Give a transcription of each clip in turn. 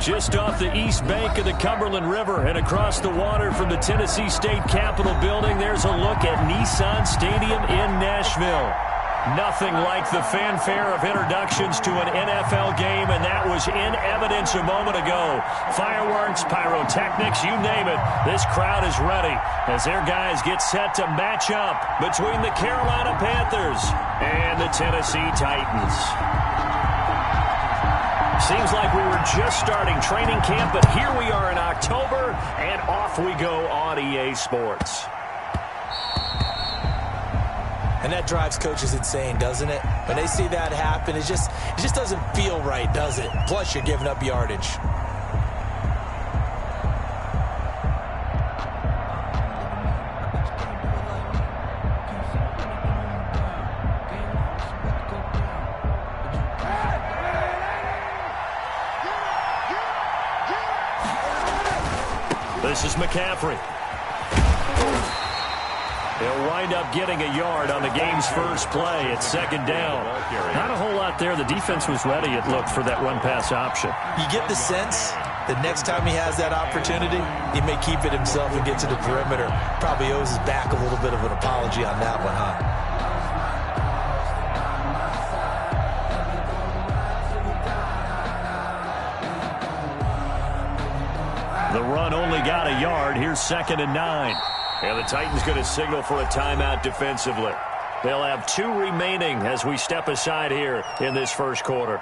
Just off the east bank of the Cumberland River and across the water from the Tennessee State Capitol building, there's a look at Nissan Stadium in Nashville. Nothing like the fanfare of introductions to an NFL game, and that was in evidence a moment ago. Fireworks, pyrotechnics, you name it. This crowd is ready as their guys get set to match up between the Carolina Panthers and the Tennessee Titans. Seems like we were just starting training camp, but here we are in October, and off we go on EA Sports. And that drives coaches insane, doesn't it? When they see that happen, it just doesn't feel right, does it? Plus, you're giving up yardage. This is McCaffrey. He'll wind up getting a yard on the game's first play. It's second down. Not a whole lot there. The defense was ready, it looked, for that run-pass option. You get the sense that next time he has that opportunity, he may keep it himself and get to the perimeter. Probably owes his back a little bit of an apology on that one, huh? The run only got a yard. Here's 2nd and 9. And the Titans going to signal for a timeout defensively. They'll have 2 remaining as we step aside here in this first quarter.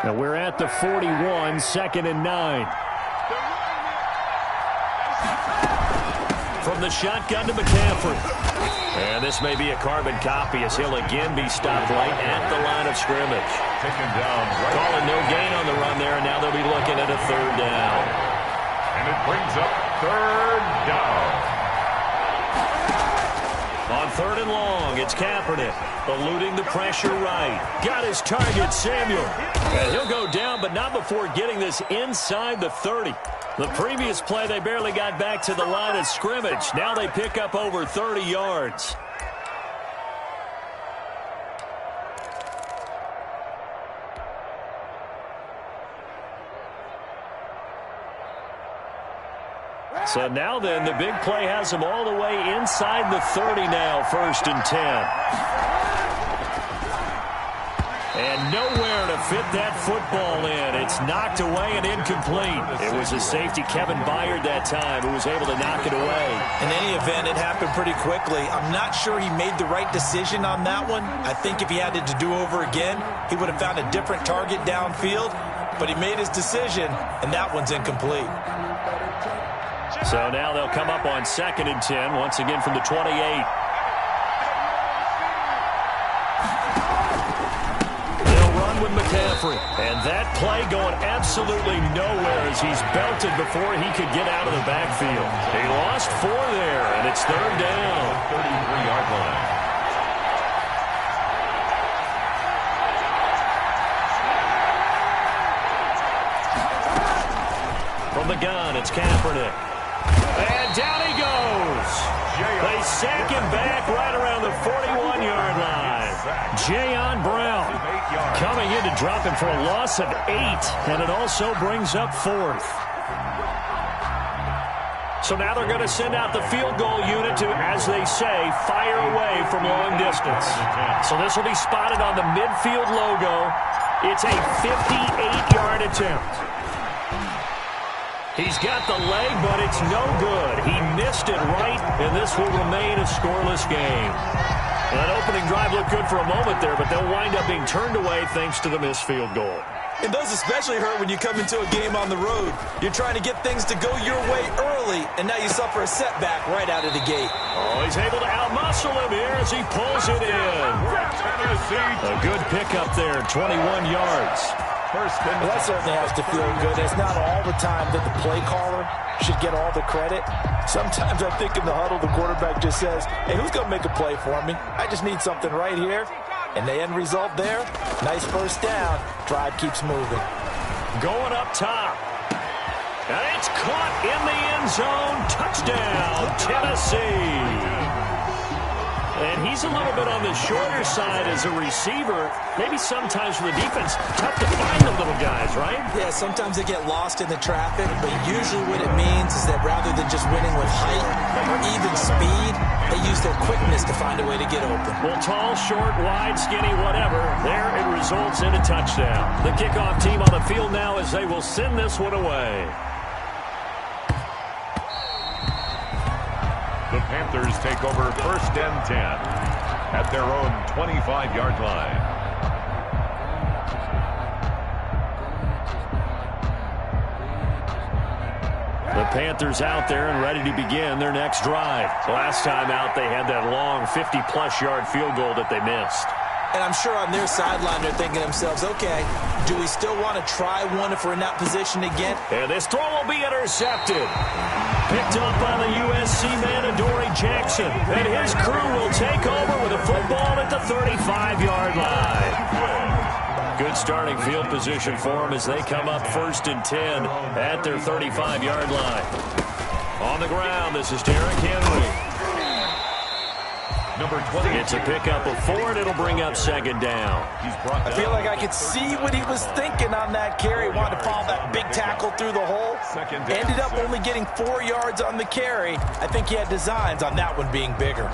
Now we're at the 41, 2nd and 9. From the shotgun to McCaffrey. And this may be a carbon copy as he'll again be stopped right at the line of scrimmage. Taken down. Calling no gain on the run there, and now they'll be looking at a 3rd down. And it brings up 3rd down. On 3rd and long, it's Kaepernick, eluding the pressure right. Got his target, Samuel. And he'll go down, but not before getting this inside the 30. The previous play, they barely got back to the line of scrimmage. Now they pick up over 30 yards. So now then, the big play has them all the way inside the 30 now, 1st and 10. And nowhere to fit that football in. It's knocked away and incomplete. It was a safety, Kevin Byard, that time, who was able to knock it away. In any event, it happened pretty quickly. I'm not sure he made the right decision on that one. I think if he had it to do over again, he would have found a different target downfield. But he made his decision, and that one's incomplete. So now they'll come up on 2nd and 10, once again from the 28. With McCaffrey. And that play going absolutely nowhere as he's belted before he could get out of the backfield. He lost 4 there, and it's 3rd down. 33-yard line. From the gun, it's Kaepernick. And down he goes. They sack him back right around the 41-yard line. Jayon Brown coming in to drop him for a loss of 8, and it also brings up 4th. So now they're going to send out the field goal unit to, as they say, fire away from long distance. So this will be spotted on the midfield logo. It's a 58-yard attempt. He's got the leg, but it's no good. He missed it right, and this will remain a scoreless game. Well, that opening drive looked good for a moment there, but they'll wind up being turned away thanks to the missed field goal. And those especially hurt when you come into a game on the road. You're trying to get things to go your way early, and now you suffer a setback right out of the gate. Oh, he's able to outmuscle him here as he pulls it in. A good pickup there, 21 yards. Well, that certainly has to feel good. It's not all the time that the play caller should get all the credit. Sometimes I think in the huddle, the quarterback just says, hey, who's going to make a play for me? I just need something right here. And the end result there, nice first down. Drive keeps moving. Going up top. And it's caught in the end end zone. Touchdown, Tennessee. And he's a little bit on the shorter side as a receiver. Maybe sometimes for the defense, tough to find the little guys, right? Yeah, sometimes they get lost in the traffic, but usually what it means is that rather than just winning with height or even speed, they use their quickness to find a way to get open. Well, tall, short, wide, skinny, whatever, there it results in a touchdown. The kickoff team on the field now as they will send this one away. The Panthers take over 1st and 10 at their own 25-yard line. The Panthers out there and ready to begin their next drive. Last time out, they had that long 50-plus yard field goal that they missed. And I'm sure on their sideline they're thinking to themselves, okay, do we still want to try one if we're in that position again? And this throw will be intercepted. Picked up by the USC man, Adoree Jackson. And his crew will take over with a football at the 35-yard line. Good starting field position for them as they come up 1st and 10 at their 35-yard line. On the ground, this is Derrick Henry. Number 20. It's a pickup of 4, and it'll bring up 2nd down. I feel like I could see what he was thinking on that carry. Wanted to follow that big tackle through the hole. Ended up only getting 4 yards on the carry. I think he had designs on that one being bigger.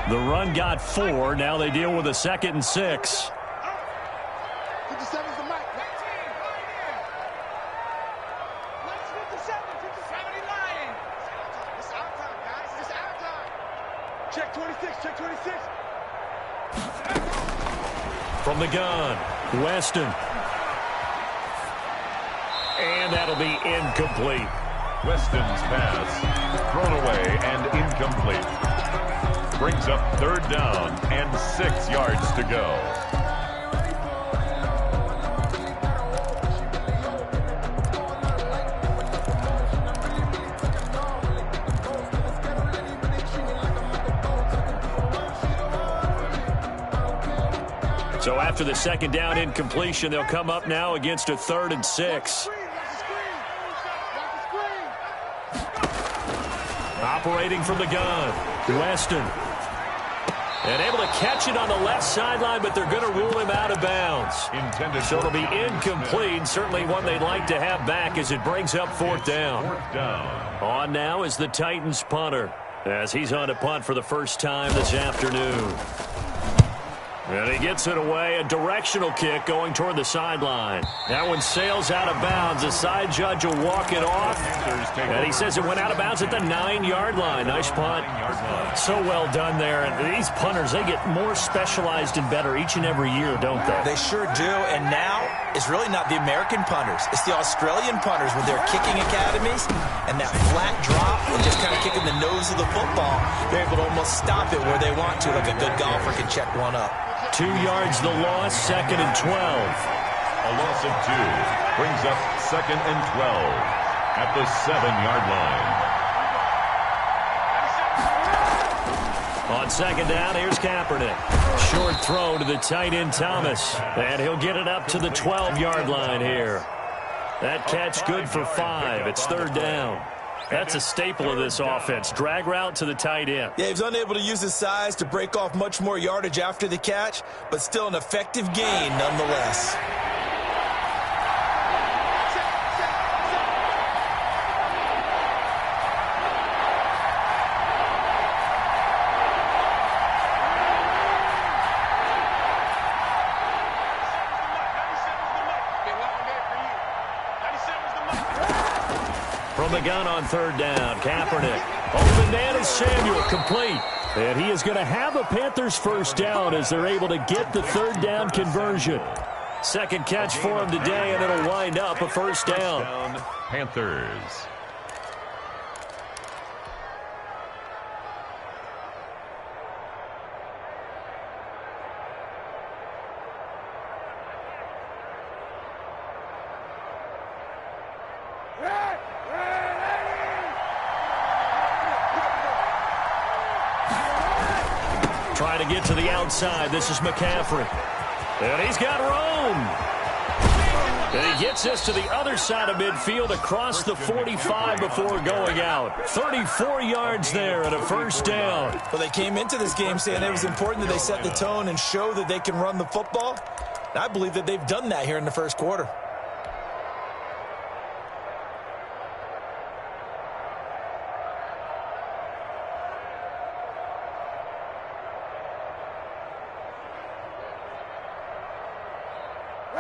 The run got 4. Now they deal with a 2nd and 6. Check 26, check 26. From the gun, Weston. And that'll be incomplete. Weston's pass thrown away and incomplete. Brings up 3rd down and 6 yards to go. So after the 2nd down incompletion, they'll come up now against a 3rd and 6. Operating from the gun, Weston. And able to catch it on the left sideline, but they're going to rule him out of bounds. So it'll be incomplete. Certainly one they'd like to have back as it brings up 4th down. On now is the Titans punter as he's on to punt for the first time this afternoon. And he gets it away, a directional kick going toward the sideline. That one sails out of bounds. The side judge will walk it off. And he says it went out of bounds at the 9-yard line. Nice punt. So well done there. And these punters, they get more specialized and better each and every year, don't they? They sure do. And now it's really not the American punters. It's the Australian punters with their kicking academies and that flat drop and just kind of kicking the nose of the football. They're able to almost stop it where they want to, like a good golfer can check one up. 2 yards the loss, 2nd and 12. A loss of 2 brings up 2nd and 12 at the 7-yard line. On 2nd down, here's Kaepernick. Short throw to the tight end Thomas. And he'll get it up to the 12-yard line here. That catch good for 5. It's 3rd down. That's a staple of this offense. Drag route to the tight end. Yeah, he was unable to use his size to break off much more yardage after the catch, but still an effective gain nonetheless. From the gun on 3rd down, Kaepernick. Open man is Samuel, complete. And he is going to have a Panthers 1st down as they're able to get the 3rd down conversion. 2nd catch for him today, and it'll wind up a 1st down. Panthers. Trying to get to the outside. This is McCaffrey. And he's got room. And he gets this to the other side of midfield across the 45 before going out. 34 yards there and a first down. Well, they came into this game saying it was important that they set the tone and show that they can run the football. And I believe that they've done that here in the first quarter.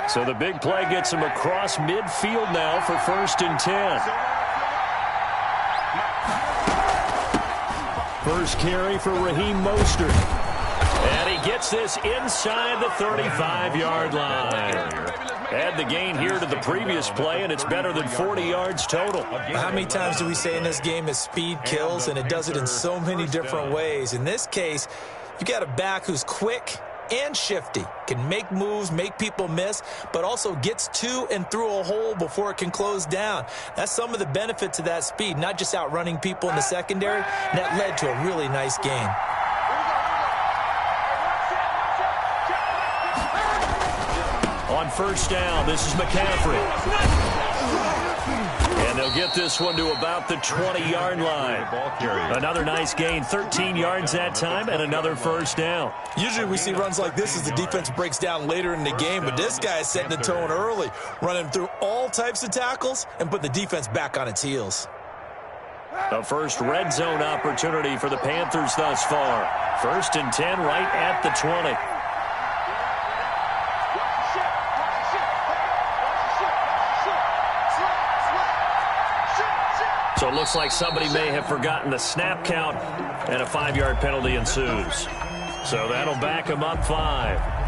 So the big play gets him across midfield now for 1st and 10. First carry for Raheem Mostert. And he gets this inside the 35-yard line. Add the gain here to the previous play, and it's better than 40 yards total. How many times do we say in this game that speed kills, and it does it in so many different ways? In this case, you got a back who's quick and shifty, can make moves, make people miss, but also gets to and through a hole before it can close down. That's some of the benefits of that speed, not just outrunning people in the secondary, and that led to a really nice gain. On first down, this is McCaffrey. And they'll get this one to about the 20-yard line. Another nice gain, 13 yards that time, and another first down. Usually we see runs like this as the defense breaks down later in the game, but this guy is setting the tone early, running through all types of tackles and put the defense back on its heels. A first red zone opportunity for the Panthers thus far. 1st and 10 right at the 20. So it looks like somebody may have forgotten the snap count, and a 5-yard penalty ensues. So that'll back him up 5.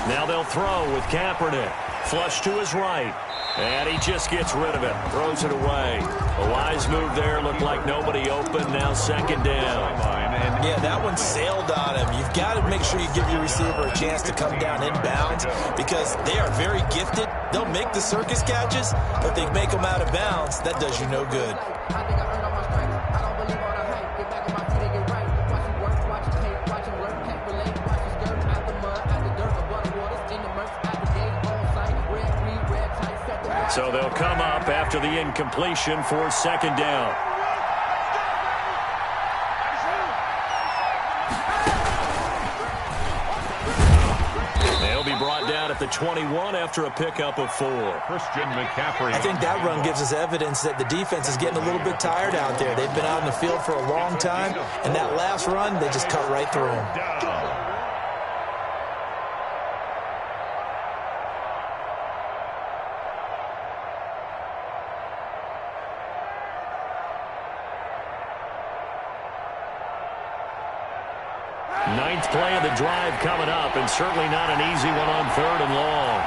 Now they'll throw with Kaepernick. Flush to his right. And he just gets rid of it. Throws it away. A wise move there. Looked like nobody open. Now 2nd down. Yeah, that one sailed on him. You've got to make sure you give your receiver a chance to come down inbounds because they are very gifted. They'll make the circus catches, but if they make them out of bounds, that does you no good. So they'll come up after the incompletion for 2nd down. They'll be brought down at the 21 after a pickup of 4. Christian McCaffrey. I think that run gives us evidence that the defense is getting a little bit tired out there. They've been out in the field for a long time, and that last run, they just cut right through them. Ninth play of the drive coming up, and certainly not an easy one on 3rd and long.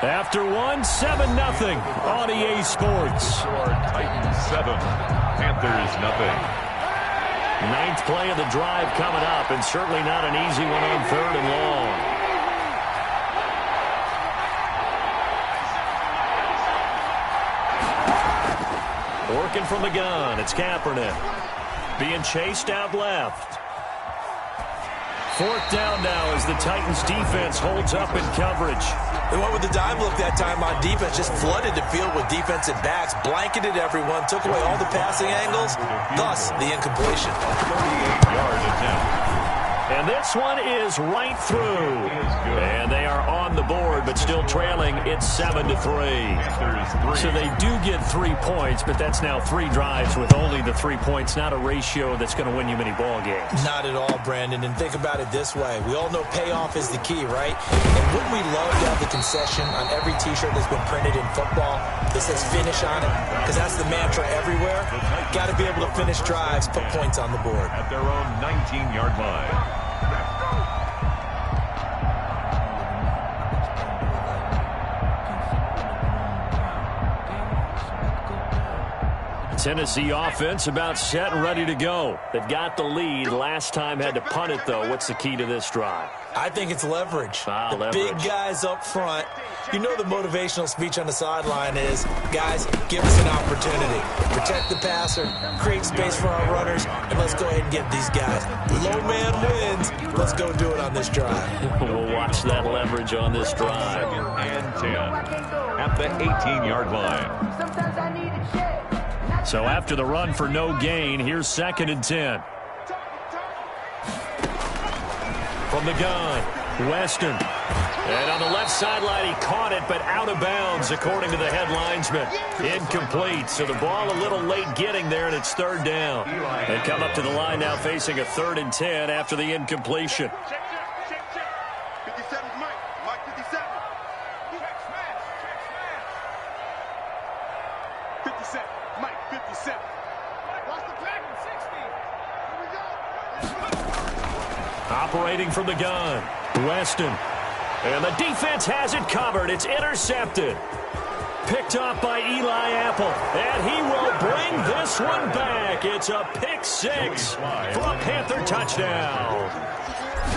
After 7-0 on EA Sports. Titans 7, Panthers 0. Ninth play of the drive coming up, and certainly not an easy one on 3rd and long. Working from the gun, it's Kaepernick. Being chased out left. 4th down now as the Titans defense holds up in coverage. They went with the dime look that time on defense, just flooded the field with defensive backs, blanketed everyone, took away all the passing angles, thus the incompletion. 38-yard attempt. And this one is right through. And they are on the board, but still trailing. It's 7-3. So they do get 3 points, but that's now 3 drives with only the 3 points, not a ratio that's going to win you many ball games. Not at all, Brandon. And think about it this way. We all know payoff is the key, right? And wouldn't we love to have the concession on every T-shirt that's been printed in football that says finish on it? Because that's the mantra everywhere. Got to be able to finish drives, put points on the board. At their own 19-yard line. Tennessee offense about set and ready to go. They've got the lead. Last time had to punt it, though. What's the key to this drive? I think it's leverage. The big guys up front. You know the motivational speech on the sideline is, guys, give us an opportunity. Protect the passer, create space for our runners, and let's go ahead and get these guys. Low man wins. Let's go do it on this drive. We'll watch that leverage on this drive. And 10 at the 18-yard line. So after the run for no gain, here's 2nd and 10. From the gun, Weston. And on the left sideline, he caught it, but out of bounds, according to the head linesman. Incomplete, so the ball a little late getting there, and it's 3rd down. They come up to the line now facing a 3rd and 10 after the incompletion. Check. 57 Mike. Mike 57. Check smash. 57. Mike 57. Watch the pack. 60. Here we go. Operating from the gun, Weston. And the defense has it covered. It's intercepted. Picked off by Eli Apple. And he will bring this one back. It's a pick 6 for a Panther touchdown.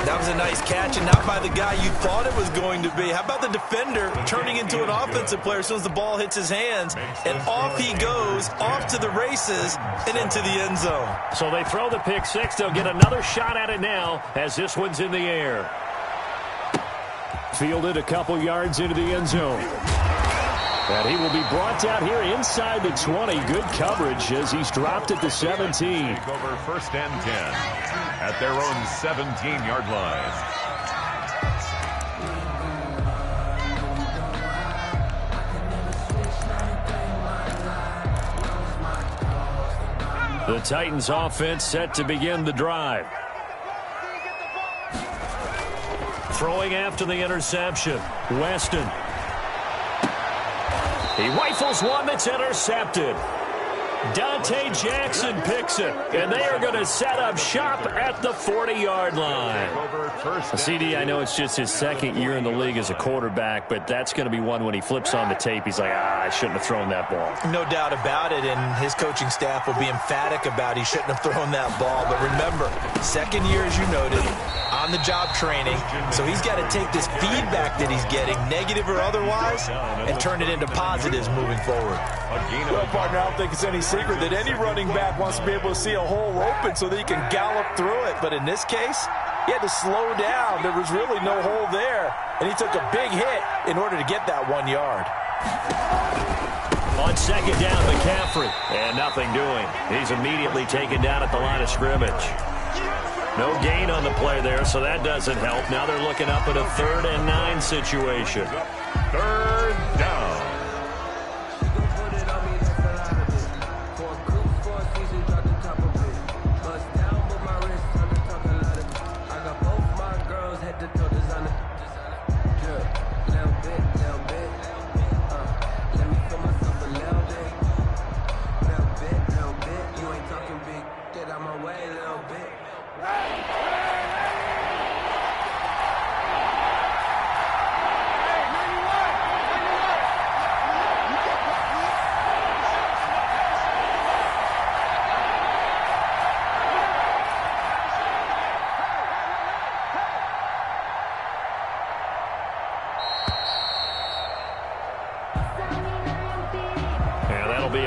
That was a nice catch, and not by the guy you thought it was going to be. How about the defender turning into an offensive player as soon as the ball hits his hands, and off he goes, off to the races, and into the end zone. So they throw the pick 6. They'll get another shot at it now as this one's in the air. Fielded a couple yards into the end zone. And he will be brought down here inside the 20. Good coverage as he's dropped at the 17. Take over 1st and 10 at their own 17-yard line. The Titans offense set to begin the drive. Throwing after the interception, Weston. He rifles one that's intercepted. Dante Jackson picks it, and they are going to set up shop at the 40-yard line. CD, I know it's just his 2nd year in the league as a quarterback, but that's going to be one when he flips on the tape. He's like, I shouldn't have thrown that ball. No doubt about it, and his coaching staff will be emphatic about he shouldn't have thrown that ball. But remember, 2nd year, as you noted, on-the-job training, so he's got to take this feedback that he's getting, negative or otherwise, and turn it into positives moving forward. Well, partner, I don't think it's any secret that any running back wants to be able to see a hole open so that he can gallop through it. But in this case, he had to slow down. There was really no hole there, and he took a big hit in order to get that 1 yard. On 2nd down, McCaffrey, and nothing doing. He's immediately taken down at the line of scrimmage. No gain on the play there, so that doesn't help. Now they're looking up at a 3rd and 9 situation. 3rd down.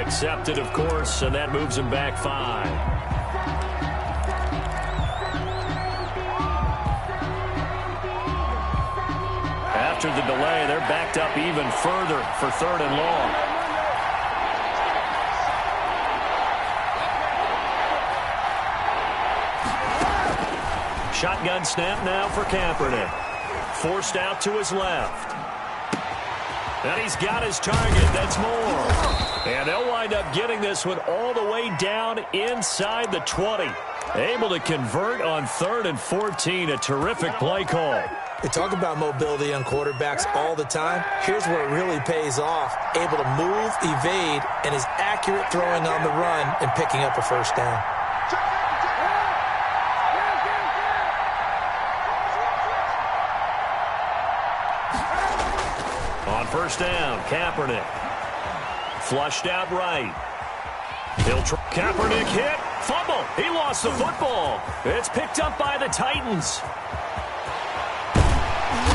Accepted, of course, and that moves him back 5. After the delay, they're backed up even further for 3rd and long. Shotgun snap now for Kaepernick. Forced out to his left. And he's got his target. That's more. And they'll wind up getting this one all the way down inside the 20. Able to convert on 3rd and 14. A terrific play call. We talk about mobility on quarterbacks all the time. Here's where it really pays off. Able to move, evade, and is accurate throwing on the run and picking up a 1st down. On 1st down, Kaepernick. Flushed out right. Kaepernick hit. Fumble. He lost the football. It's picked up by the Titans.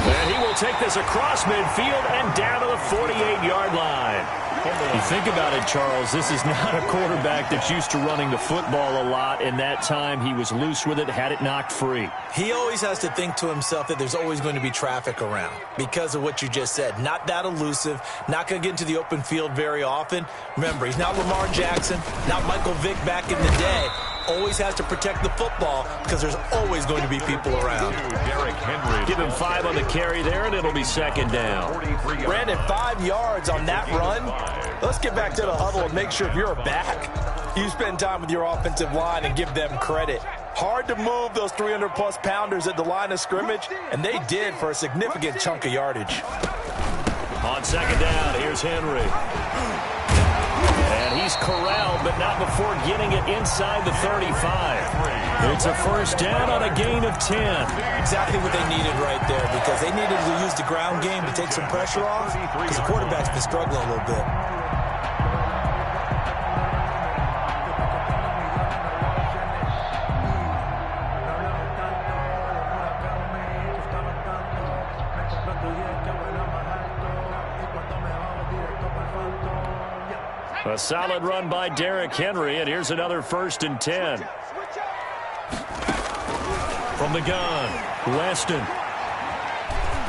And he will take this across midfield and down to the 48-yard line. You think about it, Charles, this is not a quarterback that's used to running the football a lot, and that time he was loose with it, had it knocked free. He always has to think to himself that there's always going to be traffic around because of what you just said. Not that elusive, not going to get into the open field very often. Remember, he's not Lamar Jackson, not Michael Vick back in the day. Always has to protect the football because there's always going to be people around. Give him 5 on the carry there, and it'll be second down. Brandon, 5 yards on that run. Let's get back to the huddle and make sure if you're a back, you spend time with your offensive line and give them credit. Hard to move those 300-plus pounders at the line of scrimmage, and they did for a significant chunk of yardage. On second down, here's Henry. And he's corralled, but not before getting it inside the 35. It's a first down on a gain of 10. Exactly what they needed right there because they needed to use the ground game to take some pressure off because the quarterback's been struggling a little bit. A solid run by Derrick Henry, and here's another 1st and 10. From the gun, Weston.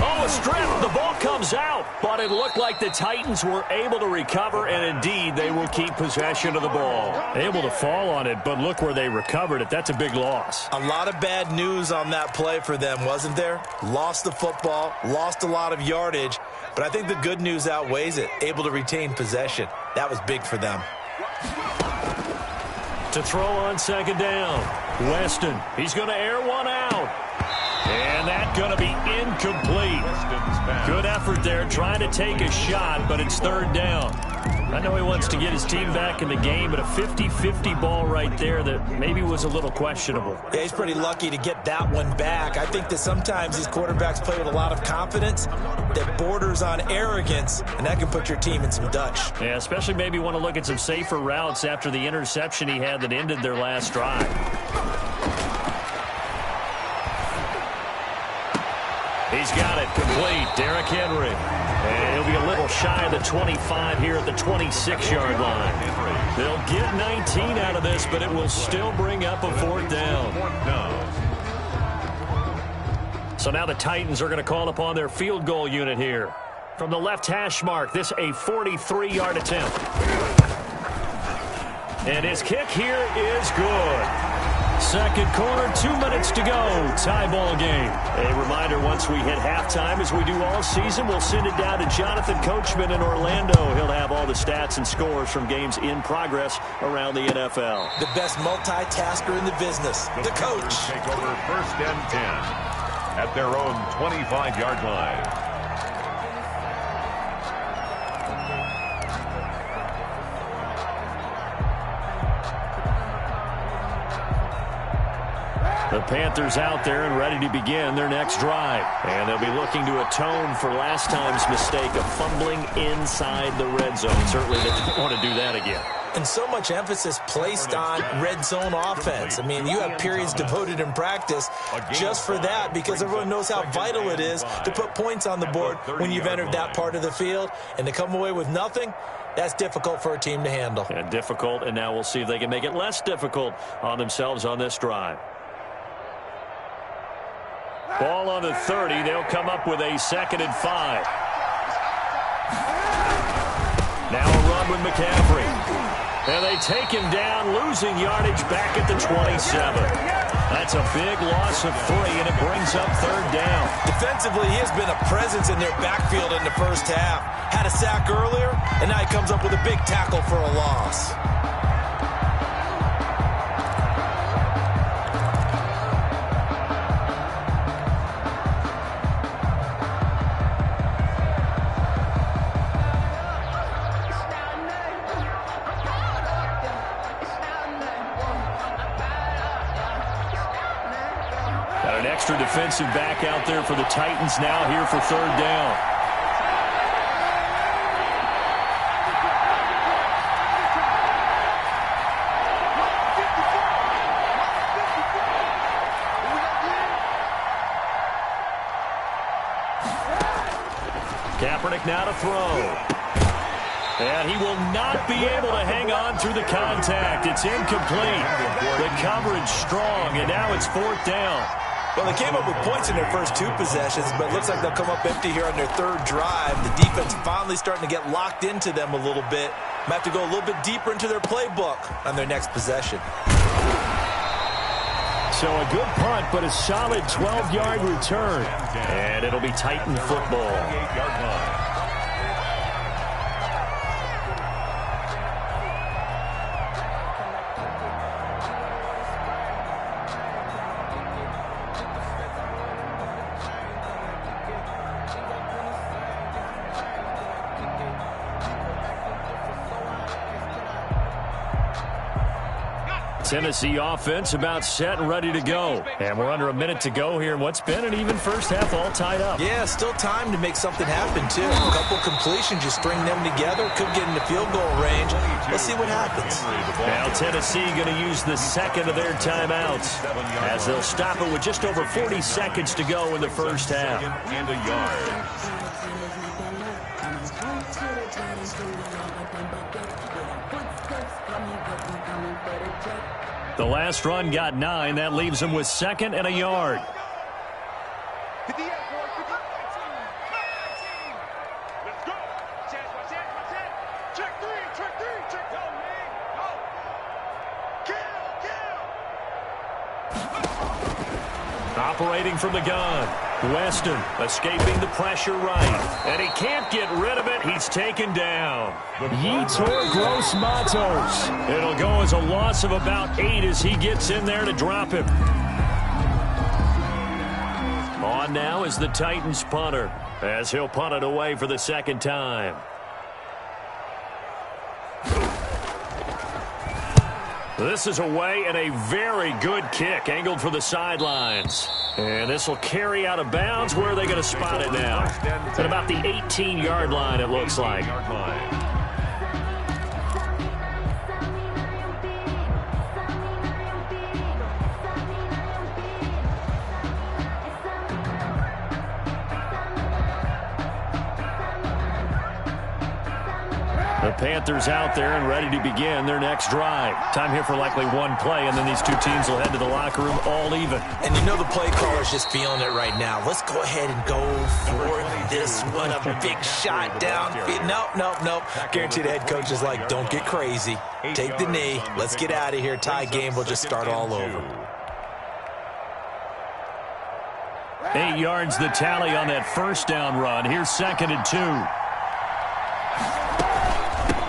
Oh, a strip. The ball comes out, but it looked like the Titans were able to recover, and indeed they will keep possession of the ball. Able to fall on it, but look where they recovered it. That's a big loss. A lot of bad news on that play for them, wasn't there? Lost the football, lost a lot of yardage, but I think the good news outweighs it. Able to retain possession. That was big for them. To throw on second down, Weston. He's going to air one out. And that's going to be incomplete. Good effort there trying to take a shot, but it's 3rd down. I know he wants to get his team back in the game, but a 50-50 ball right there that maybe was a little questionable. Yeah, he's pretty lucky to get that one back. I think that sometimes these quarterbacks play with a lot of confidence that borders on arrogance, and that can put your team in some Dutch. Yeah, especially maybe want to look at some safer routes after the interception he had that ended their last drive. He's got it complete. Derrick Henry. And he'll be a little shy of the 25 here at the 26-yard line. They'll get 19 out of this, but it will still bring up a 4th down. So now the Titans are going to call upon their field goal unit here. From the left hash mark, this a 43-yard attempt. And his kick here is good. Second quarter, 2 minutes to go. Tie ball game. A reminder, once we hit halftime, as we do all season, we'll send it down to Jonathan Coachman in Orlando. He'll have all the stats and scores from games in progress around the NFL. The best multitasker in the business, the coach. Take over 1st and 10 at their own 25-yard line. The Panthers out there and ready to begin their next drive. And they'll be looking to atone for last time's mistake of fumbling inside the red zone. Certainly they don't want to do that again. And so much emphasis placed on red zone offense. I mean, you have periods devoted in practice just for that because everyone knows how vital it is to put points on the board when you've entered that part of the field. And to come away with nothing, that's difficult for a team to handle. Yeah, difficult, and now we'll see if they can make it less difficult on themselves on this drive. Ball on the 30. They'll come up with a 2nd and 5. Now a run with McCaffrey. And they take him down, losing yardage back at the 27. That's a big loss of 3, and it brings up 3rd down. Defensively, he has been a presence in their backfield in the first half. Had a sack earlier, and now he comes up with a big tackle for a loss. Extra defensive back out there for the Titans now here for 3rd down. Kaepernick now to throw. And he will not be able to hang on through the contact. It's incomplete. The coverage strong, and now it's 4th down. Well, they came up with points in their first 2 possessions, but it looks like they'll come up empty here on their 3rd drive. The defense finally starting to get locked into them a little bit. Might have to go a little bit deeper into their playbook on their next possession. So a good punt, but a solid 12-yard return. And it'll be Titan football. Tennessee offense about set and ready to go. And we're under a minute to go here in what's been an even first half, all tied up. Yeah, still time to make something happen, too. A couple completions, you string them together, could get into field goal range. Let's see what happens. Now Tennessee going to use the second of their timeouts as they'll stop it with just over 40 seconds to go in the first half. And a yard. The last run got 9. That leaves them with 2nd and a yard. Let's go. Check 3. Check. Go, man. Go. Kill. Operating from the gun. Weston escaping the pressure right. And he can't get rid of it. He's taken down. Yetur Gross Matos. It'll go as a loss of about 8 as he gets in there to drop him. On now is the Titans punter as he'll punt it away for the 2nd time. This is away and a very good kick angled for the sidelines. And this will carry out of bounds. Where are they going to spot it now? At about the 18-yard line, it looks like. The Panthers out there and ready to begin their next drive. Time here for likely one play, and then these two teams will head to the locker room all even. And you know the play caller's just feeling it right now. Let's go ahead and go for this one. A big shot downfield. Nope. Guaranteed the head coach is like, don't get crazy. Take the knee. Let's get out of here. Tie game. We'll just start all over. 8 yards the tally on that first down run. Here's 2nd and 2.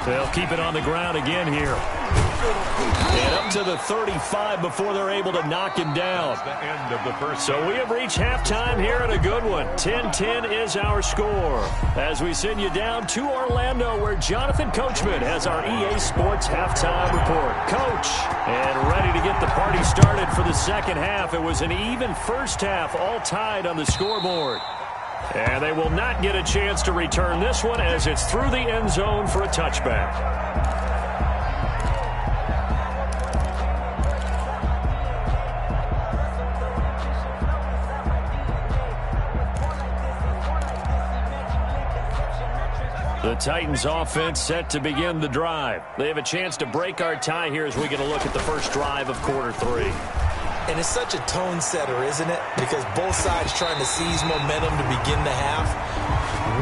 They'll keep it on the ground again here. And up to the 35 before they're able to knock him down. The end of the first. So we have reached halftime here at a good one. 10-10 is our score. As we send you down to Orlando, where Jonathan Coachman has our EA Sports halftime report. Coach, and ready to get the party started for the 2nd half. It was an even first half, all tied on the scoreboard. And they will not get a chance to return this one as it's through the end zone for a touchback. The Titans offense set to begin the drive. They have a chance to break our tie here as we get a look at the first drive of quarter 3. And it's such a tone setter, isn't it? Because both sides trying to seize momentum to begin the half.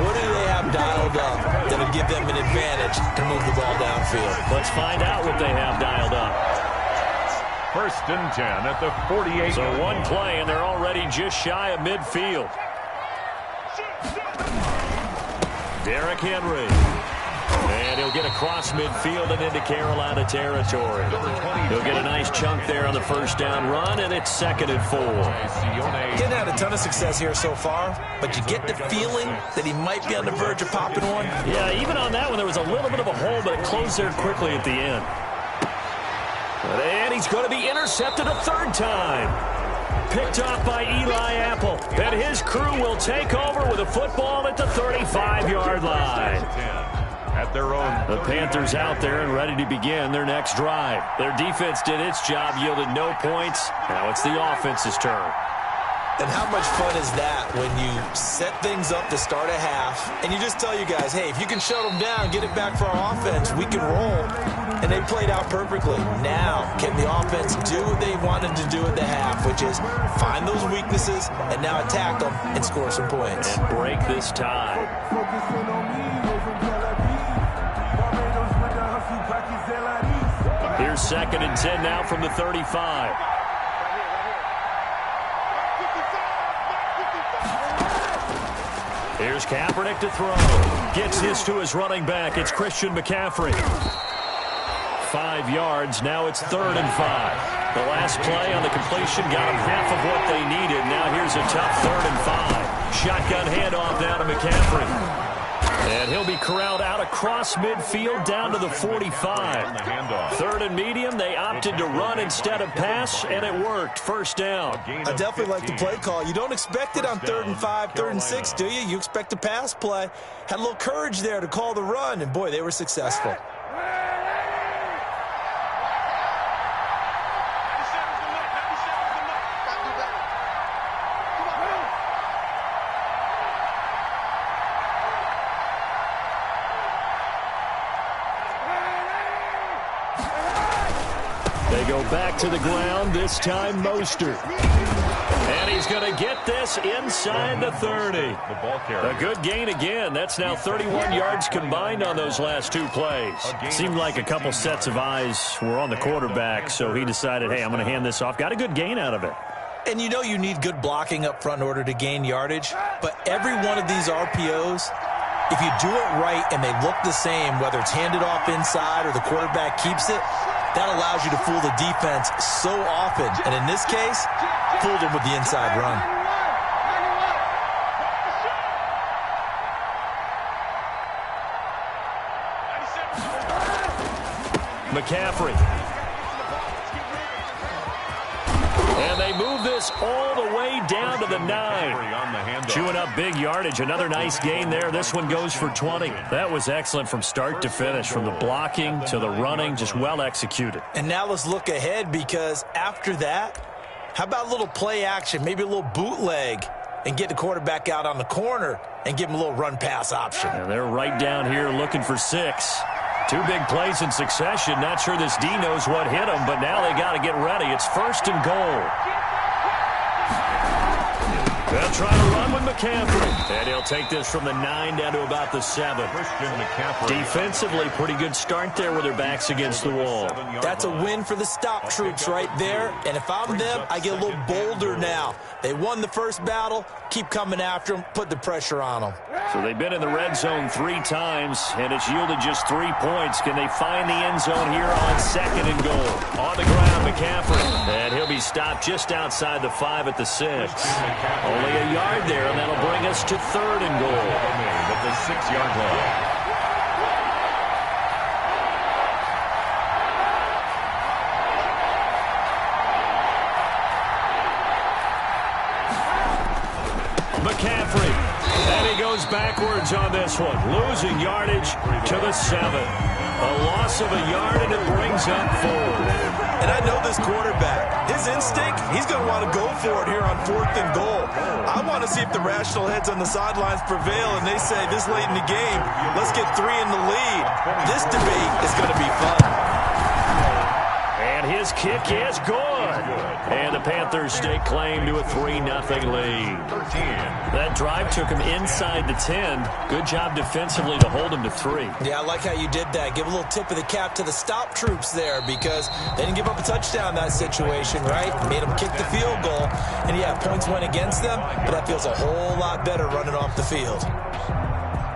What do they have dialed up that'll give them an advantage to move the ball downfield? Let's find out what they have dialed up. 1st and 10 at the 48. So one play, and they're already just shy of midfield. Derrick Henry. And he'll get across midfield and into Carolina territory. He'll get a nice chunk there on the first down run, and it's 2nd and 4. Didn't have a ton of success here so far, but you get the feeling that he might be on the verge of popping one. Yeah, even on that one, there was a little bit of a hole, but it closed there quickly at the end. And he's going to be intercepted a 3rd time. Picked off by Eli Apple. And his crew will take over with a football at the 35-yard line. At their own. The Panthers out there and ready to begin their next drive. Their defense did its job, yielded no points. Now it's the offense's turn. And how much fun is that when you set things up to start a half and you just tell you guys, hey, if you can shut them down, get it back for our offense, we can roll. And they played out perfectly. Now, can the offense do what they wanted to do at the half, which is find those weaknesses and now attack them and score some points. And break this tie. Here's 2nd and 10 now from the 35. Here's Kaepernick to throw. Gets this to his running back. It's Christian McCaffrey. 5 yards. Now it's 3rd and 5. The last play on the completion got him half of what they needed. Now here's a tough 3rd and 5. Shotgun handoff down to McCaffrey. And he'll be corralled out across midfield down to the 45. 3rd and medium. They opted to run instead of pass, and it worked. First down. I definitely like the play call. You don't expect it on 3rd and 5, 3rd and 6, do you? You expect a pass play. Had a little courage there to call the run, and boy, they were successful. They go back to the ground, this time Mostert. And he's going to get this inside the 30. A good gain again. That's now 31 yards combined on those last 2 plays. Seemed like a couple sets of eyes were on the quarterback, so he decided, hey, I'm going to hand this off. Got a good gain out of it. And you know you need good blocking up front in order to gain yardage, but every one of these RPOs, if you do it right and they look the same, whether it's handed off inside or the quarterback keeps it, that allows you to fool the defense so often. And in this case, fooled them with the inside run. McCaffrey. And they move this all the way down to the 9. Chewing up big yardage. Another nice gain there. This one goes for 20. That was excellent from start to finish. From the blocking to the running, just well executed. And now let's look ahead, because after that, how about a little play action, maybe a little bootleg, and get the quarterback out on the corner and give him a little run-pass option. And they're right down here looking for 6. 2 big plays in succession. Not sure this D knows what hit him, but now they got to get ready. It's 1st and goal. They'll try to run with McCaffrey. And he'll take this from the 9 down to about the 7. Defensively, pretty good start there with their backs against the wall. That's a win for the stop troops right there. And if I'm them, I get a little bolder now. They won the first battle. Keep coming after them. Put the pressure on them. So they've been in the red zone 3 times, and it's yielded just 3 points. Can they find the end zone here on 2nd and goal? On the ground, McCaffrey. And he'll be stopped just outside the 5 at the 6. Only a yard there, and that'll bring us to 3rd and goal. At the 6-yard line. McCaffrey. And he goes backwards on this one. Losing yardage to the 7. A loss of a yard, and it brings up 4. And I know this quarterback. His instinct, he's going to want to go for it here on 4th and goal. I want to see if the rational heads on the sidelines prevail, and they say this late in the game, let's get 3 in the lead. This debate is going to be fun. And his kick is good. And the Panthers stake claim to a 3-0 lead. That drive took him inside the 10. Good job defensively to hold him to 3. Yeah, I like how you did that. Give a little tip of the cap to the stop troops there, because they didn't give up a touchdown in that situation, right? Made them kick the field goal. And yeah, points went against them, but that feels a whole lot better running off the field.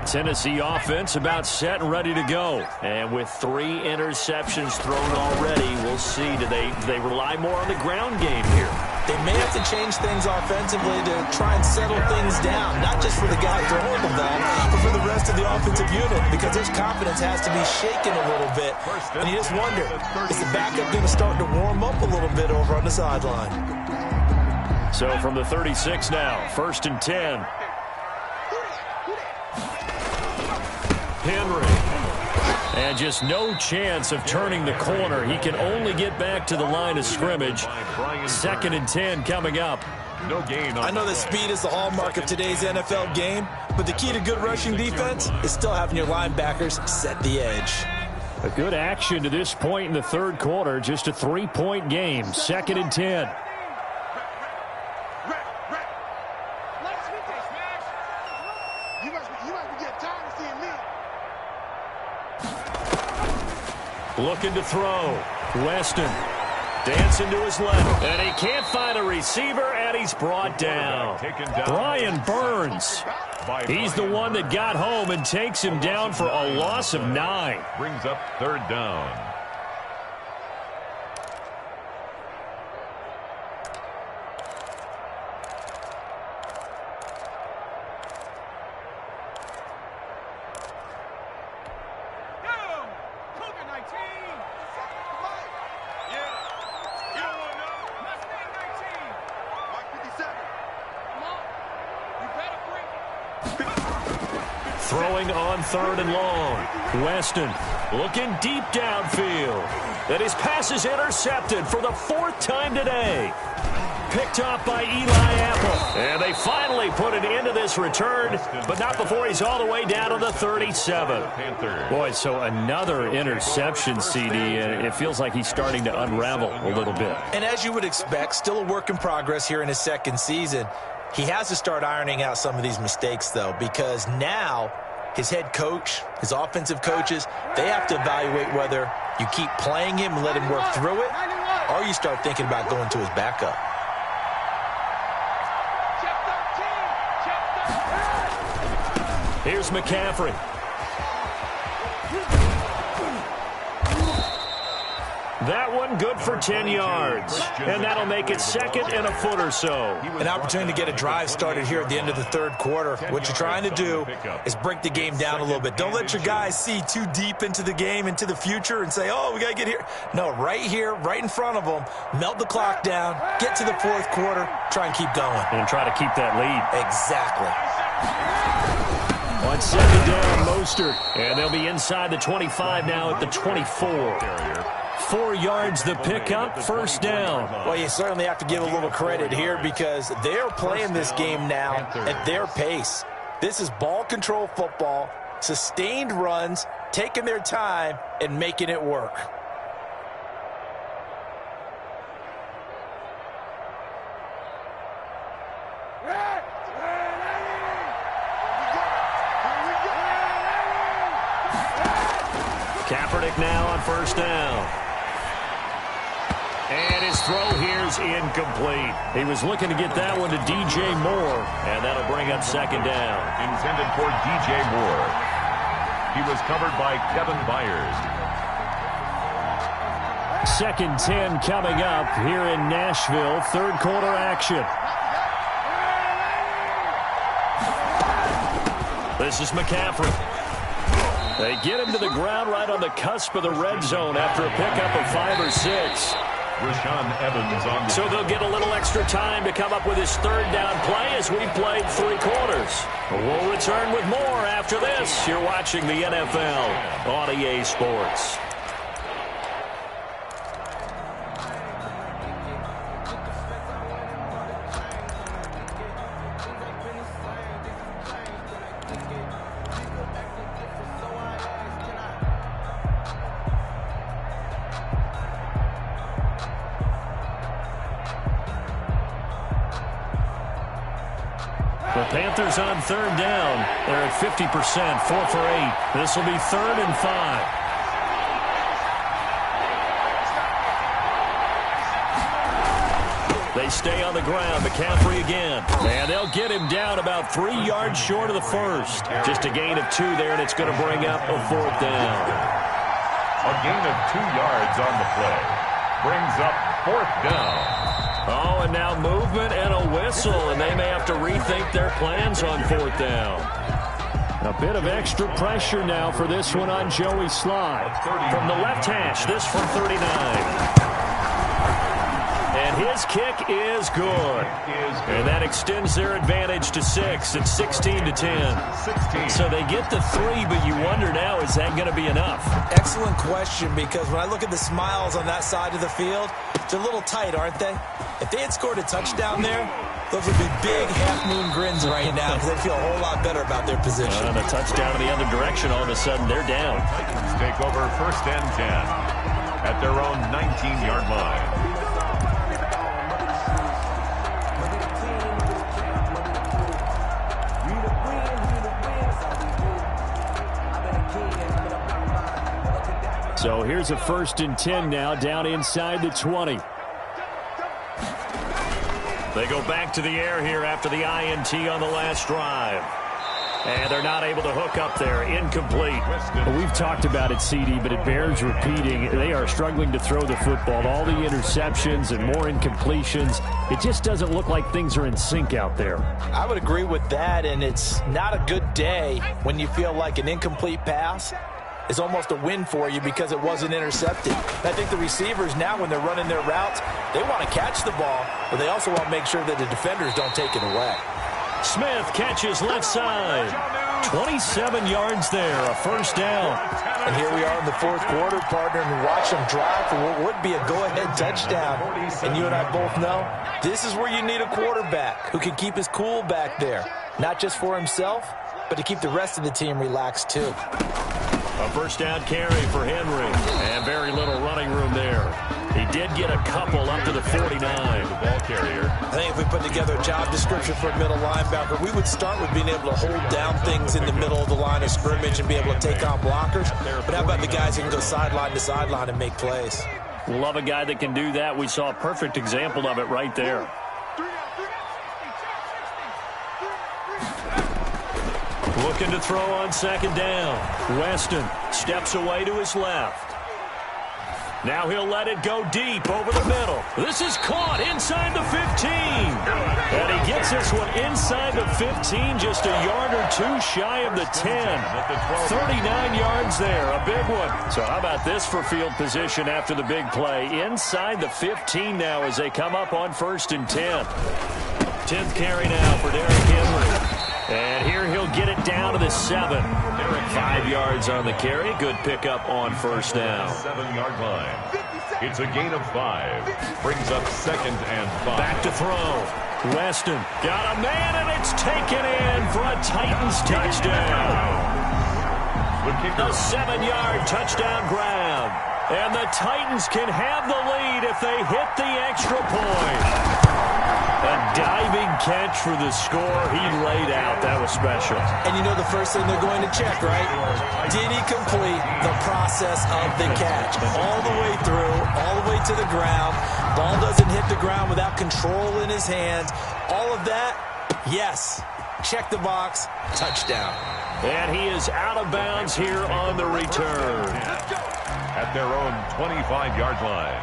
Tennessee offense about set and ready to go. And with 3 interceptions thrown already, we'll see. Do they rely more on the ground game here? They may have to change things offensively to try and settle things down, not just for the guy throwing the ball, but for the rest of the offensive unit, because their confidence has to be shaken a little bit. And you just wonder, is the backup going to start to warm up a little bit over on the sideline? So from the 36 now, 1st and 10. Henry. And just no chance of turning the corner. He can only get back to the line of scrimmage. 2nd and 10 coming up. No gain on I know that speed is the hallmark of today's NFL game, but the key to good rushing defense is still having your linebackers set the edge. A good action to this point in the third quarter. Just a 3-point game. 2nd and 10. Looking to throw. Weston dancing to his left. And he can't find a receiver, and he's brought down. Brian Burns. He's the one that got home and takes him down for a loss of 9. Brings up 3rd down. Throwing on 3rd and long. Weston looking deep downfield. And his pass is intercepted for the 4th time today. Picked off by Eli Apple. And they finally put an end to this return, but not before he's all the way down to the 37. Boy, so another interception, CD, and it feels like he's starting to unravel a little bit. And as you would expect, still a work in progress here in his 2nd season. He has to start ironing out some of these mistakes, though, because now his head coach, his offensive coaches, they have to evaluate whether you keep playing him and let him work through it, or you start thinking about going to his backup. Here's McCaffrey. That one good for 10 yards. And that'll make it 2nd and a foot or so. An opportunity to get a drive started here at the end of the 3rd quarter. What you're trying to do is break the game down a little bit. Don't let your guys see too deep into the game, into the future, and say, oh, we got to get here. No, right here, right in front of them, melt the clock down, get to the 4th quarter, try and keep going. And try to keep that lead. Exactly. On 2nd down, Mostert. And they'll be inside the 25 now at the 24. 4 yards the pickup, 1st down. Well, you certainly have to give a little credit here because they're playing this game now at their pace. This is ball control football, sustained runs, taking their time and making it work. Kaepernick now on 1st down. And his throw here's incomplete. He was looking to get that one to DJ Moore, and that'll bring up 2nd down. Intended for DJ Moore. He was covered by Kevin Byers. 2nd 10 coming up here in Nashville. 3rd quarter action. This is McCaffrey. They get him to the ground right on the cusp of the red zone after a pickup of 5 or 6. Rashaan Evans on the... So they'll get a little extra time to come up with his 3rd down play as we played 3 quarters. We'll return with more after this. You're watching the NFL on EA Sports. The Panthers on 3rd down. They're at 50%, 4 for 8. This will be 3rd and 5. They stay on the ground. McCaffrey again. And they'll get him down about 3 yards short of the 1st. Just a gain of 2 there, and it's going to bring up a 4th down. A gain of 2 yards on the play. Brings up 4th down. Oh, and now movement and a whistle, and they may have to rethink their plans on 4th down. A bit of extra pressure now for this one on Joey Slye. From the left hash, this from 39. And his kick is good. And that extends their advantage to 6. It's 16-10. So they get the 3, but you wonder now, is that going to be enough? Excellent question, because when I look at the smiles on that side of the field, they're a little tight, aren't they? If they had scored a touchdown there, Those would be big half-moon grins right now because they feel a whole lot better about their position. And a touchdown in the other direction, all of a sudden they're down. Titans take over 1st and 10 at their own 19-yard line. So here's a 1st and 10 now, down inside the 20. They go back to the air here after the INT on the last drive. And they're not able to hook up there. Incomplete. Well, we've talked about it, CD, but it bears repeating. They are struggling to throw the football. All the interceptions and more incompletions. It just doesn't look like things are in sync out there. I would agree with that, and it's not a good day when you feel like an incomplete pass is almost a win for you because it wasn't intercepted. I think the receivers now, when they're running their routes, they want to catch the ball, but they also want to make sure that the defenders don't take it away. Smith catches left side. 27 yards there, a 1st down. And here we are in the 4th quarter, partner, and watch them drive for what would be a go-ahead touchdown. And you and I both know this is where you need a quarterback who can keep his cool back there, not just for himself, but to keep the rest of the team relaxed too. A 1st down carry for Henry, and very little running room there. He did get a couple up to the 49. The ball carrier. I think if we put together a job description for a middle linebacker, we would start with being able to hold down things in the middle of the line of scrimmage and be able to take on blockers. But how about the guys who can go sideline to sideline and make plays? Love a guy that can do that. We saw a perfect example of it right there. Looking to throw on 2nd down. Weston steps away to his left. Now he'll let it go deep over the middle. This is caught inside the 15. And he gets this one inside the 15, just a yard or two shy of the 10. 39 yards there, a big one. So how about this for field position after the big play? Inside the 15 now as they come up on 1st and 10. 10th carry now for Derrick Henry. And here he'll get it down to the 7. 5 yards on the carry. Good pickup on 1st down. 7-yard line. It's a gain of 5. Brings up 2nd and 5. Back to throw. Weston got a man, and it's taken in for a Titans touchdown. A 7-yard touchdown grab. And the Titans can have the lead if they hit the extra point. A diving catch for the score. He laid out. That was special. And you know the first thing they're going to check, right? Did he complete the process of the catch? All the way through, all the way to the ground. Ball doesn't hit the ground without control in his hands. All of that, yes. Check the box. Touchdown. And he is out of bounds here on the return. At their own 25-yard line.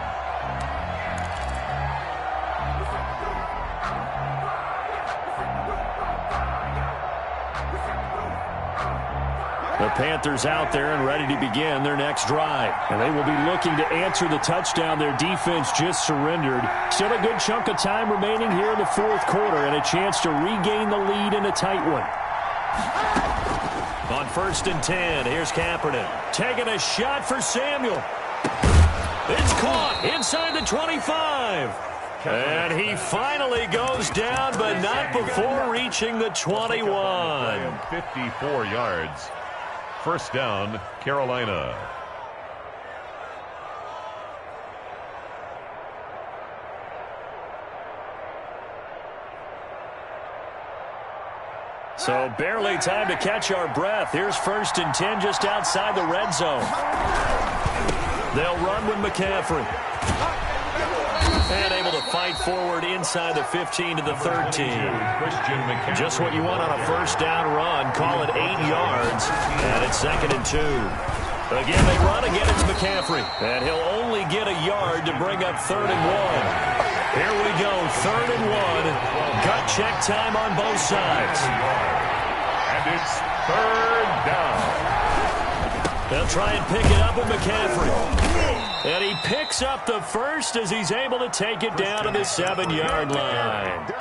The Panthers out there and ready to begin their next drive. And they will be looking to answer the touchdown their defense just surrendered. Still a good chunk of time remaining here in the 4th quarter and a chance to regain the lead in a tight one. On 1st and 10, here's Kaepernick. Taking a shot for Samuel. It's caught inside the 25. And he finally goes down, but not before reaching the 21. 54 yards. 1st down, Carolina. So barely time to catch our breath. Here's 1st and 10 just outside the red zone. They'll run with McCaffrey. And able to fight forward inside the 15 to the 13. Just what you want on a 1st down run. Call it 8 yards. And it's 2nd and 2. Again, they run. Again, it's McCaffrey. And he'll only get a yard to bring up 3rd and 1. Here we go, 3rd and 1. Gut check time on both sides. And it's 3rd down. They'll try and pick it up with McCaffrey. And he picks up the first as he's able to take it down to the 7-yard line.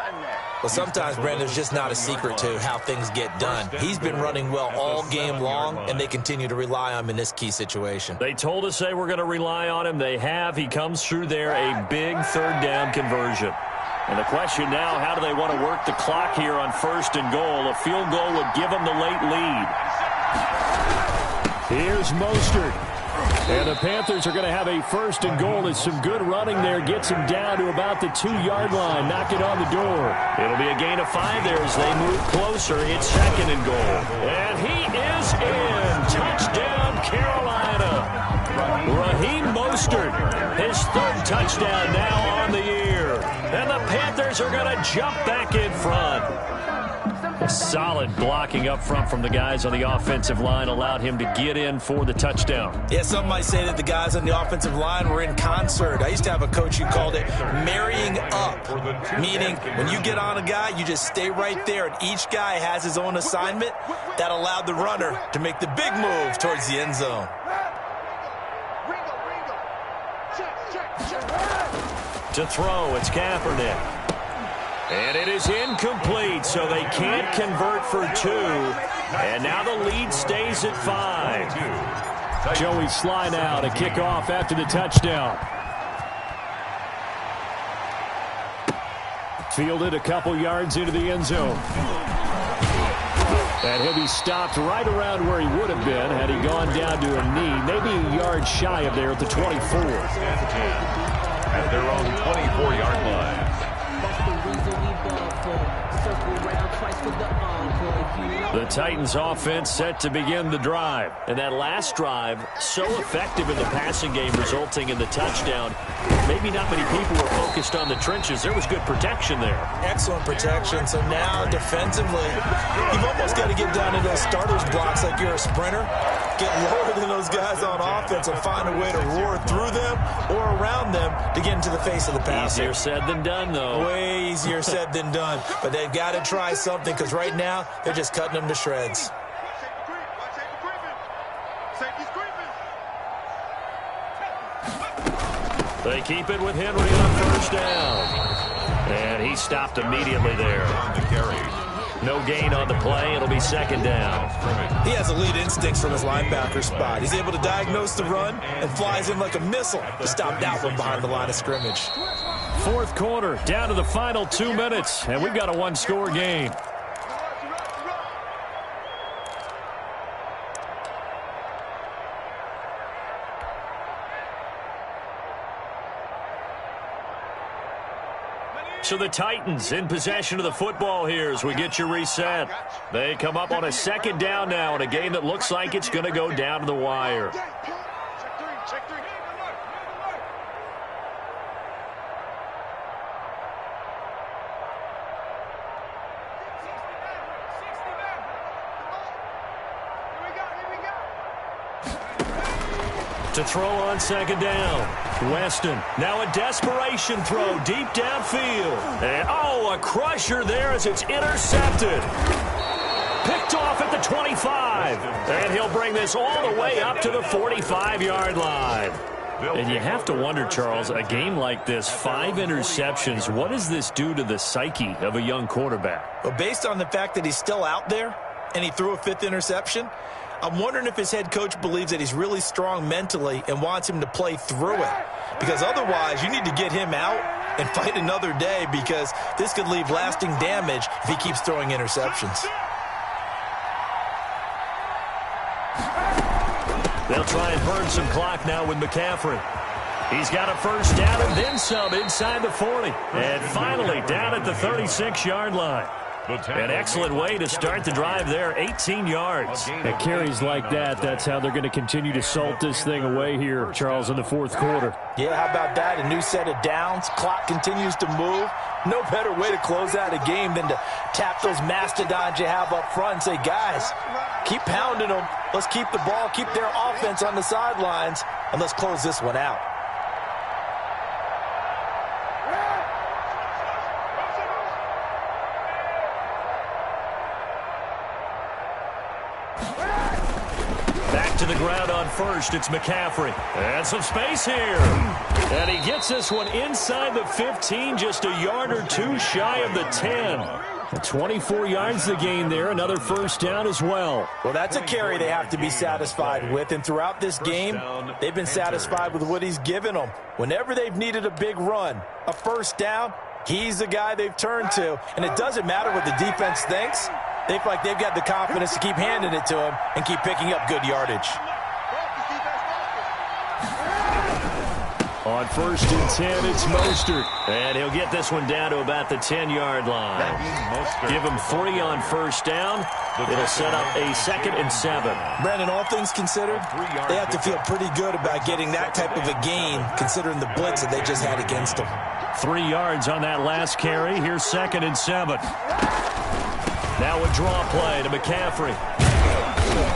Well, sometimes, Brandon, there's just not a secret to how things get done. He's been running well all game long, and they continue to rely on him in this key situation. They told us they were going to rely on him. They have. He comes through there, a big 3rd down conversion. And the question now, how do they want to work the clock here on 1st and goal? A field goal would give them the late lead. Here's Mostert. And the Panthers are going to have a 1st and goal as some good running there gets him down to about the 2-yard line. Knock it on the door. It'll be a gain of 5 there as they move closer. It's 2nd and goal. And he is in. Touchdown, Carolina. Raheem Mostert, his 3rd touchdown now on the year. And the Panthers are going to jump back in front. Solid blocking up front from the guys on the offensive line allowed him to get in for the touchdown. Yeah, some might say that the guys on the offensive line were in concert. I used to have a coach who called it marrying up, meaning when you get on a guy, you just stay right there, and each guy has his own assignment. That allowed the runner to make the big move towards the end zone. To throw, it's Kaepernick. And it is incomplete, so they can't convert for 2. And now the lead stays at 5. Joey Sly now to kick off after the touchdown. Fielded a couple yards into the end zone. And he'll be stopped right around where he would have been had he gone down to a knee, maybe a yard shy of there at the 24. At their own 24-yard line. The Titans offense set to begin the drive. And that last drive, so effective in the passing game, resulting in the touchdown. Maybe not many people were focused on the trenches. There was good protection there. Excellent protection. So now defensively, you've almost got to get down to those starters blocks like you're a sprinter. Get lower than those guys on offense and find a way to roar through them or around them to get into the face of the passer. Easier said than done, though. Way easier said than done. But they've got to try something because right now they're just cutting them to shreds. They keep it with Henry on 1st down. And he stopped immediately there. No gain on the play. It'll be 2nd down. He has elite instincts from his linebacker spot. He's able to diagnose the run and flies in like a missile to stop that one behind the line of scrimmage. 4th quarter, down to the final 2 minutes, and we've got a 1-score game. So the Titans in possession of the football here as we get you reset. They come up on a 2nd down now in a game that looks like it's going to go down to the wire. To throw on 2nd down. Weston, now a desperation throw deep downfield. And, a crusher there as it's intercepted. Picked off at the 25. And he'll bring this all the way up to the 45-yard line. And you have to wonder, Charles, a game like this, 5 interceptions, what does this do to the psyche of a young quarterback? Well, based on the fact that he's still out there and he threw a 5th interception, I'm wondering if his head coach believes that he's really strong mentally and wants him to play through it. Because otherwise, you need to get him out and fight another day because this could leave lasting damage if he keeps throwing interceptions. They'll try and burn some clock now with McCaffrey. He's got a 1st down and then some inside the 40. And finally down at the 36-yard line. An excellent way to start the drive there, 18 yards. At carries like that, that's how they're going to continue to salt this thing away here, Charles, in the 4th quarter. Yeah, how about that? A new set of downs. Clock continues to move. No better way to close out a game than to tap those mastodons you have up front and say, guys, keep pounding them. Let's keep the ball, keep their offense on the sidelines, and let's close this one out. To the ground on 1st, it's McCaffrey. And some space here. And he gets this one inside the 15, just a yard or 2 shy of the 10. 24 yards to gain there, another 1st down as well. Well, that's a carry they have to be satisfied with, and throughout this game, they've been satisfied with what he's given them. Whenever they've needed a big run, a 1st down, He's the guy they've turned to, and it doesn't matter what the defense thinks. They feel like they've got the confidence to keep handing it to him and keep picking up good yardage. On 1st and 10, it's Mostert. And he'll get this one down to about the 10-yard line. Give him 3 on 1st down. It'll set up a 2nd and 7. Brandon, all things considered, they have to feel pretty good about getting that type of a gain, considering the blitz that they just had against them. 3 yards on that last carry. Here's 2nd and 7. Now a draw play to McCaffrey.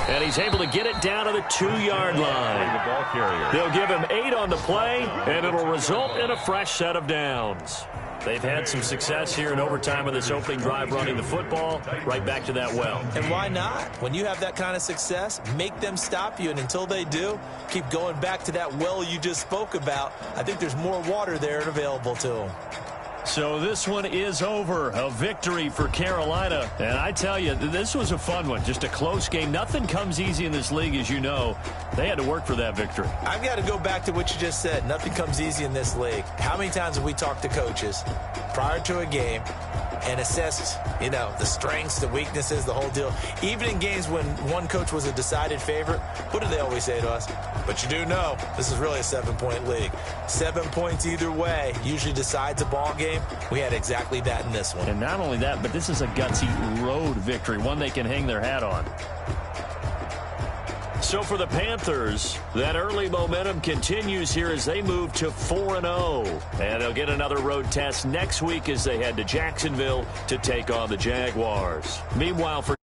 And he's able to get it down to the 2-yard line. They'll give him 8 on the play, and it'll result in a fresh set of downs. They've had some success here in overtime of this opening drive running the football. Right back to that well. And why not? When you have that kind of success, make them stop you. And until they do, keep going back to that well you just spoke about. I think there's more water there and available to them. So this one is over. A victory for Carolina. And I tell you, this was a fun one. Just a close game. Nothing comes easy in this league, as you know. They had to work for that victory. I've got to go back to what you just said. Nothing comes easy in this league. How many times have we talked to coaches prior to a game and assessed, the strengths, the weaknesses, the whole deal? Even in games when one coach was a decided favorite, what do they always say to us? But you do know this is really a 7-point league. 7 points either way usually decides a ball game. We had exactly that in this one. And not only that, but this is a gutsy road victory, one they can hang their hat on. So for the Panthers, that early momentum continues here as they move to 4-0. And they'll get another road test next week as they head to Jacksonville to take on the Jaguars. Meanwhile, for